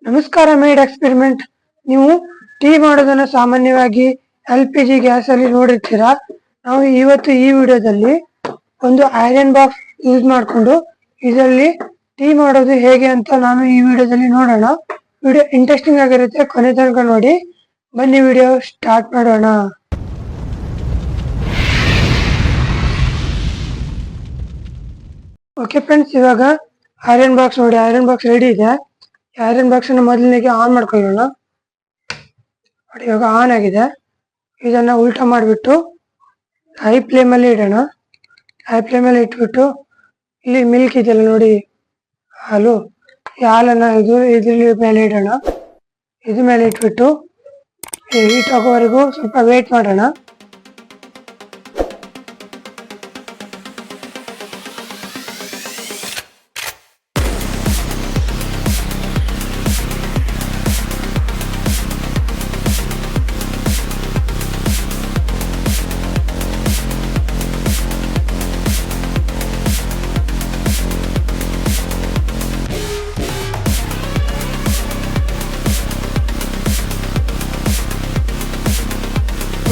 ನಮಸ್ಕಾರ made experiment. ನೀವು tea ಮಾಡೋದನ್ನ ಸಾಮಾನ್ಯವಾಗಿ LPG ಗ್ಯಾಸ್ ಅಲ್ಲಿ ನೋಡಿರ್ತೀರಾ. ನಾವು ಇವತ್ತು ಈ ವಿಡಿಯೋದಲ್ಲಿ ಒಂದು ಐರನ್ ಬಾಕ್ಸ್ ಯೂಸ್ ಮಾಡಿಕೊಂಡು ಇದರಲ್ಲಿ ಟೀ ಮಾಡೋದು ಹೇಗೆ ಅಂತ ನಾನು ಈ ವಿಡಿಯೋದಲ್ಲಿ ನೋಡೋಣ. ವಿಡಿಯೋ ಇಂಟ್ರೆಸ್ಟಿಂಗ್ ಆಗಿರುತ್ತೆ, ಕೊನೆ ತನಕ ನೋಡಿ. ಬನ್ನಿ ವಿಡಿಯೋ ಸ್ಟಾರ್ಟ್ ಮಾಡೋಣ. ಓಕೆ ಫ್ರೆಂಡ್ಸ್, ಇವಾಗ ಐರನ್ ಬಾಕ್ಸ್ ನೋಡಿ, ಐರನ್ ಬಾಕ್ಸ್ ರೆಡಿ ಇದೆ. ಐರನ್ ಬಾಕ್ಸ್ ಅನ್ನು ಮೊದಲಿಗೆ ಆನ್ ಮಾಡ್ಕೊಳ್ಳೋಣ. ನೋಡಿ, ಇವಾಗ ಆನ್ ಆಗಿದೆ. ಇದನ್ನ ಉಲ್ಟಾ ಮಾಡಿಬಿಟ್ಟು ಹೈ ಫ್ಲೇಮಲ್ಲಿ ಇಡೋಣ. ಹೈ ಫ್ಲೇಮಲ್ಲಿ ಇಟ್ಬಿಟ್ಟು ಇಲ್ಲಿ ಮಿಲ್ಕ್ ಇದೆಯಲ್ಲ ನೋಡಿ, ಹಾಲು, ಈ ಹಾಲನ್ನು ಇದ್ರಲ್ಲಿ ಮೇಲೆ ಇಡೋಣ. ಇದ್ರ ಮೇಲೆ ಇಟ್ಬಿಟ್ಟು ಹೀಟ್ ಆಗೋವರೆಗೂ ಸ್ವಲ್ಪ ವೇಟ್ ಮಾಡೋಣ.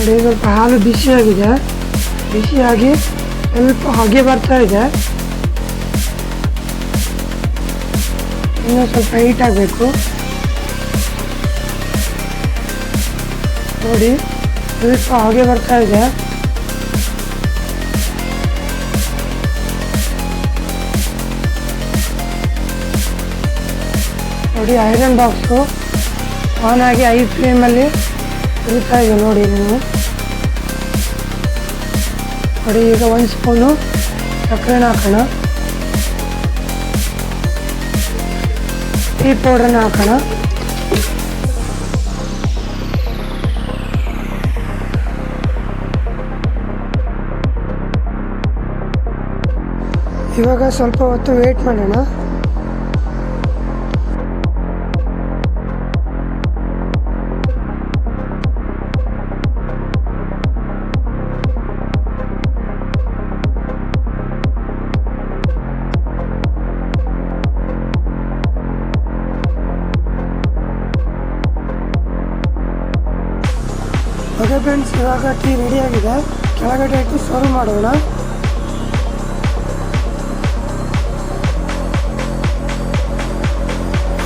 ನೋಡಿ, ಸ್ವಲ್ಪ ಹಾಲು ಬಿಸಿಯಾಗಿದೆ. ಬಿಸಿಯಾಗಿ ಸ್ವಲ್ಪ ಹೊಗೆ ಬರ್ತಾ ಇದೆ. ಇನ್ನೂ ಸ್ವಲ್ಪ ಹೀಟ್ ಆಗಬೇಕು. ನೋಡಿ, ಸ್ವಲ್ಪ ಹೊಗೆ ಬರ್ತಾ ಇದೆ. ನೋಡಿ, ಐರನ್ ಬಾಕ್ಸು ಆನ್ ಆಗಿ ಹೈ ಫ್ಲೇಮಲ್ಲಿ ಇರುತ್ತಾ ಇದೆ. ನೋಡಿ ನೀವು ನೋಡಿ, ಈಗ 1 ಸ್ಪೂನು ಸಕ್ಕರೆನ ಹಾಕೋಣ. ಟೀ ಪೌಡ್ರನ್ನ ಹಾಕೋಣ. ಇವಾಗ ಸ್ವಲ್ಪ ಹೊತ್ತು ವೇಟ್ ಮಾಡೋಣ. ಓಕೆ ಫ್ರೆಂಡ್ಸ್, ಇವಾಗ ಟೀ ರೆಡಿ ಆಗಿದೆ. ಕೆಳಗಡೆ ಇಟ್ಟು ಸರ್ವ್ ಮಾಡೋಣ.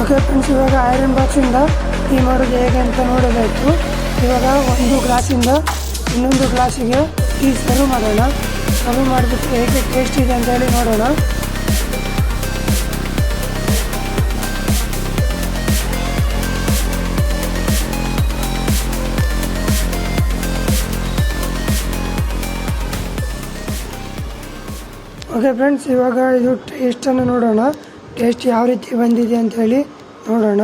ಓಕೆ ಫ್ರೆಂಡ್ಸ್, ಇವಾಗ ಐರನ್ ಬಾಕ್ಸಿಂದ ಟೀ ಮಾಡೋದು ಹೇಗೆ ಅಂತ ನೋಡೋದಾಯಿತು. ಇವಾಗ ಒಂದು ಗ್ಲಾಸಿಂದ ಇನ್ನೊಂದು ಗ್ಲಾಸಿಗೆ ಟೀ ಸರ್ವ್ ಮಾಡೋಣ. ಸರ್ವ್ ಮಾಡಿಬಿಟ್ಟು ಹೇಗೆ ಟೇಸ್ಟ್ ಇದೆ ಅಂತ ಹೇಳಿ ನೋಡೋಣ. ಓಕೆ ಫ್ರೆಂಡ್ಸ್, ಇವಾಗ ಇದು ಟೇಸ್ಟನ್ನು ನೋಡೋಣ. ಟೇಸ್ಟ್ ಯಾವ ರೀತಿ ಬಂದಿದೆ ಅಂತ ಹೇಳಿ ನೋಡೋಣ.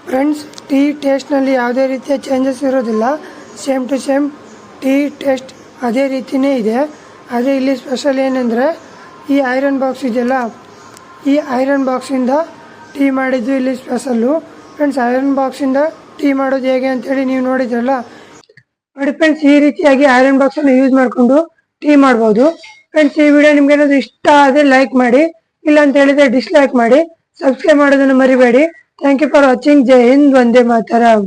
ಫ್ರೆಂಡ್ಸ್, ಟೀ ಟೇಸ್ಟ್ನಲ್ಲಿ ಯಾವುದೇ ರೀತಿಯ ಚೇಂಜಸ್ ಇರೋದಿಲ್ಲ. Same to same tea taste ಅದೇ ರೀತಿಯೇ ಇದೆ. ಅದೇ ಇಲ್ಲಿ ಸ್ಪೆಷಲ್ ಏನಂದರೆ ಈ ಐರನ್ ಬಾಕ್ಸ್ ಇದೆಯಲ್ಲ, ಈ ಐರನ್ ಬಾಕ್ಸಿಂದ ಟೀ ಮಾಡಿದ್ದು ಇಲ್ಲಿ ಸ್ಪೆಷಲ್ಲು. ಫ್ರೆಂಡ್ಸ್, ಐರನ್ ಬಾಕ್ಸಿಂದ ಟೀ ಮಾಡೋದು ಹೇಗೆ ಅಂತೇಳಿ ನೀವು ನೋಡಿದ್ರಲ್ಲ. ನೋಡಿ ಫ್ರೆಂಡ್ಸ್, ಈ ರೀತಿಯಾಗಿ ಐರನ್ ಬಾಕ್ಸನ್ನು ಯೂಸ್ ಮಾಡಿಕೊಂಡು ಟೀ ಮಾಡ್ಬೋದು. ಫ್ರೆಂಡ್ಸ್, ಈ ವಿಡಿಯೋ ನಿಮ್ಗೆ ಏನಾದರೂ ಇಷ್ಟ ಆದರೆ ಲೈಕ್ ಮಾಡಿ, ಇಲ್ಲ ಅಂತ ಹೇಳಿದರೆ ಡಿಸ್ಲೈಕ್ ಮಾಡಿ. ಸಬ್ಸ್ಕ್ರೈಬ್ ಮಾಡೋದನ್ನು ಮರಿಬೇಡಿ. Thank you for watching. ಜೈ ಹಿಂದ್, ವಂದೇ ಮಾತರಂ.